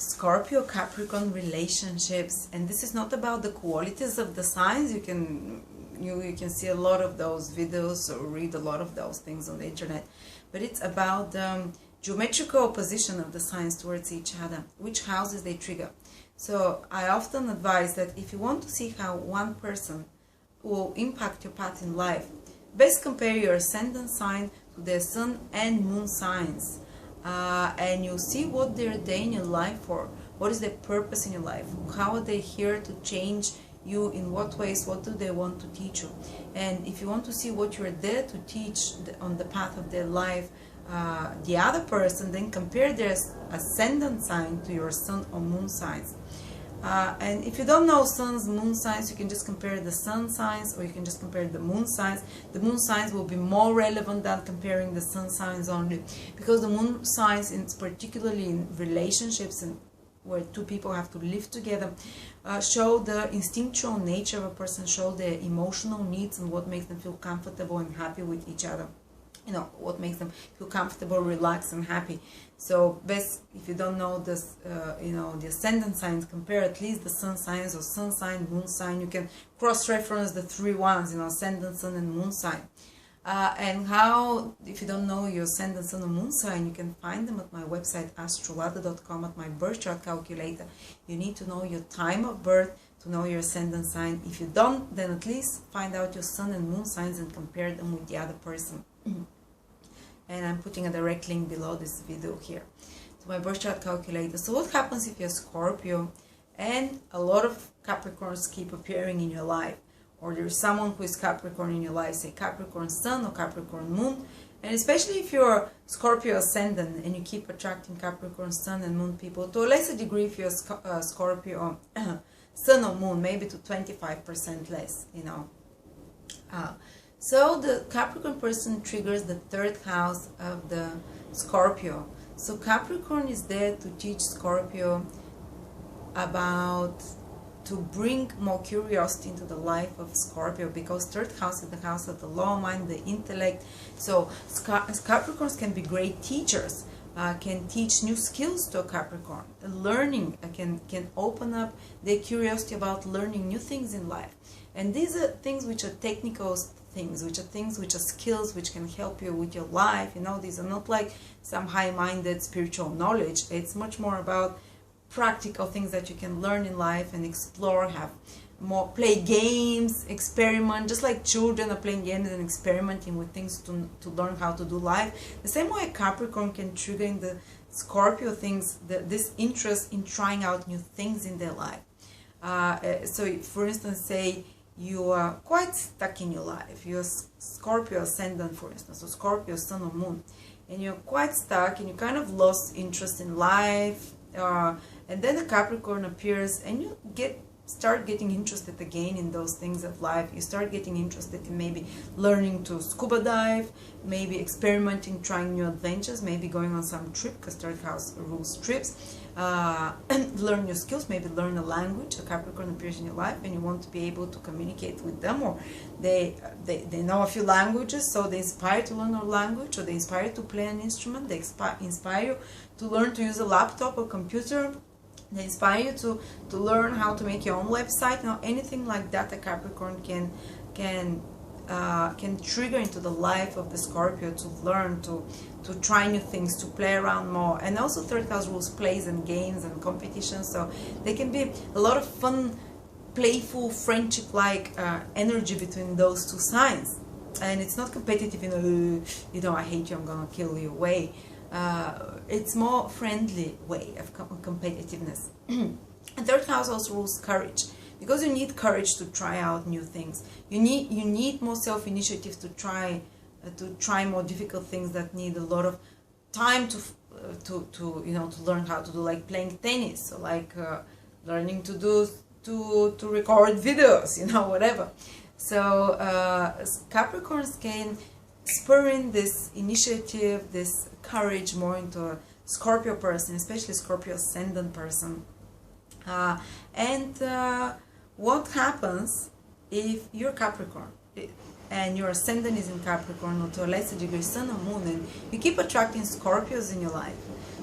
Scorpio Capricorn relationships, and this is not about the qualities of the signs. You can see a lot of those videos or read a lot of those things on the internet, but it's about the geometrical opposition of the signs towards each other, which houses they trigger. So I often advise that if you want to see how one person will impact your path in life, best compare your ascendant sign to their sun and moon signs, and you'll see what they're there in your life for. What is their purpose in your life? How are they here to change you? In what ways? What do they want to teach you? And if you want to see what you're there to teach on the path of their life, the other person, then compare their ascendant sign to your sun or moon signs. And if you don't know sun's moon signs, you can just compare the sun signs, or you can just compare the moon signs. The moon signs will be more relevant than comparing the sun signs only, because the moon signs, particularly in relationships and where two people have to live together, show the instinctual nature of a person, show their emotional needs and what makes them feel comfortable and happy with each other. You know, what makes them feel comfortable, relaxed, and happy. So best, if you don't know this, the ascendant signs, compare at least the sun signs, or sun sign, moon sign. You can cross-reference the three ones, ascendant, sun, and moon sign. And how, if you don't know your ascendant, sun, or moon sign, you can find them at my website, AstroLada.com, at my birth chart calculator. You need to know your time of birth to know your ascendant sign. If you don't, then at least find out your sun and moon signs and compare them with the other person. And I'm putting a direct link below this video here to my birth chart calculator. So what happens if you're Scorpio and a lot of Capricorns keep appearing in your life, or there's someone who is Capricorn in your life, say Capricorn sun or Capricorn moon, and especially if you're Scorpio ascendant and you keep attracting Capricorn sun and moon people, to a lesser degree if you're Scorpio sun or moon, maybe to 25% less, So the Capricorn person triggers the third house of the Scorpio. So Capricorn is there to teach Scorpio to bring more curiosity into the life of Scorpio, because third house is the house of the law mind, the intellect. So Capricorns can be great teachers, can teach new skills to a Capricorn. Learning can open up their curiosity about learning new things in life. And these are things which are technical things, which are skills which can help you with your life. These are not like some high-minded spiritual knowledge. It's much more about practical things that you can learn in life and explore, play games, experiment, just like children are playing games and experimenting with things to learn how to do life. The same way a Capricorn can trigger in the Scorpio things, this interest in trying out new things in their life. So for instance, say you are quite stuck in your life. You're Scorpio ascendant, for instance, or Scorpio sun or moon, and you're quite stuck and you kind of lost interest in life, and then a Capricorn appears and you start getting interested again in those things of life. You start getting interested in maybe learning to scuba dive, maybe experimenting, trying new adventures, maybe going on some trip, because third house rules trips, and learn new skills, maybe learn a language. A Capricorn appears in your life and you want to be able to communicate with them, or they know a few languages, so they inspire to learn a language, or they inspire to play an instrument, they inspire you to learn to use a laptop or computer. They inspire you to learn how to make your own website. Anything like that a Capricorn can trigger into the life of the Scorpio, to learn, to try new things, to play around more. And also third house rules plays and games and competitions, so there can be a lot of fun, playful, friendship-like energy between those two signs. And it's not competitive, I hate you, I'm gonna kill you way. It's more friendly way of competitiveness. And third house also rules courage, because you need courage to try out new things. You need more self-initiative to try more difficult things that need a lot of time to learn how to do, like playing tennis, or like learning to record videos, whatever. So Capricorns can spur in this initiative, this courage more into a Scorpio person, especially Scorpio ascendant person. And what happens if you're Capricorn? and your ascendant is in Capricorn, or to a lesser degree Sun or Moon, and you keep attracting Scorpios in your life.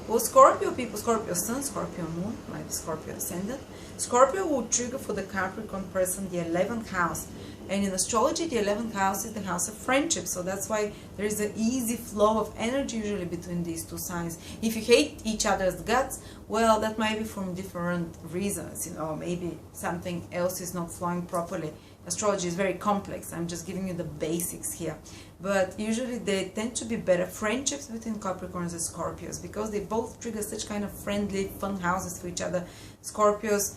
Well, Scorpio people, Scorpio Sun, Scorpio Moon, like Scorpio Ascendant, Scorpio will trigger for the Capricorn person the 11th house. And in astrology, the 11th house is the house of friendship. So that's why there is an easy flow of energy usually between these two signs. If you hate each other's guts, well, that might be from different reasons. Maybe something else is not flowing properly. Astrology is very complex. I'm just giving you the basics here. But usually they tend to be better friendships between Capricorns and Scorpios, because they both trigger such kind of friendly, fun houses for each other. Scorpios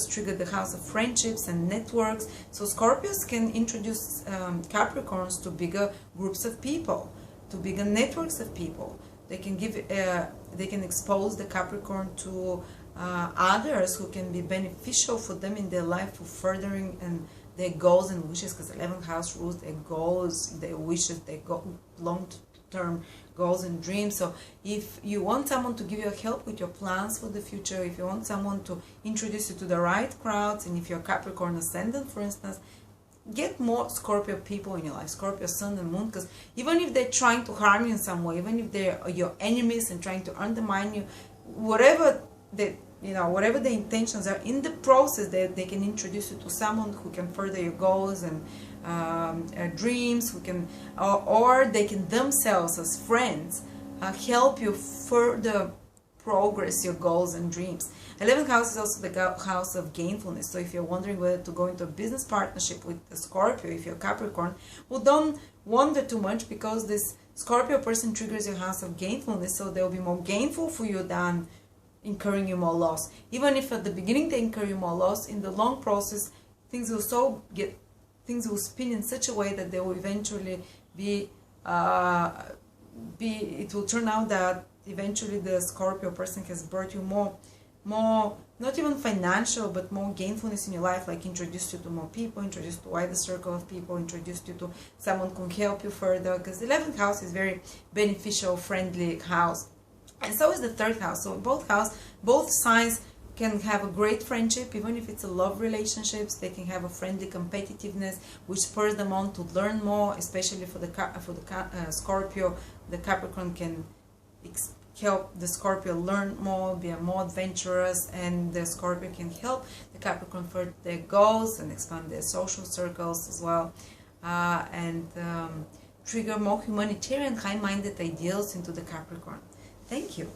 trigger the house of friendships and networks. So Scorpios can introduce Capricorns to bigger groups of people, to bigger networks of people. They can expose the Capricorn to others who can be beneficial for them in their life, for furthering and their goals and wishes, because 11th house rules their goals, their wishes, their long-term goals and dreams. So if you want someone to give you help with your plans for the future, if you want someone to introduce you to the right crowds, and if you're Capricorn ascendant, for instance, get more Scorpio people in your life, Scorpio Sun and Moon, because even if they're trying to harm you in some way, even if they're your enemies and trying to undermine you, whatever the intentions are, in the process they can introduce you to someone who can further your goals and dreams, who can or they can themselves as friends help you further progress your goals and dreams. 11th house is also the house of gainfulness. So if you're wondering whether to go into a business partnership with the Scorpio, if you're Capricorn, well, don't wonder too much, because this Scorpio person triggers your house of gainfulness, so they'll be more gainful for you than incurring you more loss. Even if at the beginning they incur you more loss, in the long process things will spin in such a way that they will eventually it will turn out that eventually the Scorpio person has brought you more, not even financial, but more gainfulness in your life, like introduced you to more people, introduced you to a wider circle of people, introduced you to someone who can help you further, because the 11th house is very beneficial, friendly house. And so is the 3rd house. So both signs can have a great friendship, even if it's a love relationships. They can have a friendly competitiveness, which spurs them on to learn more, especially for the Scorpio. The Capricorn can help the Scorpio learn more, be more adventurous, and the Scorpio can help the Capricorn for their goals and expand their social circles as well, and trigger more humanitarian, high-minded ideals into the Capricorn. Thank you.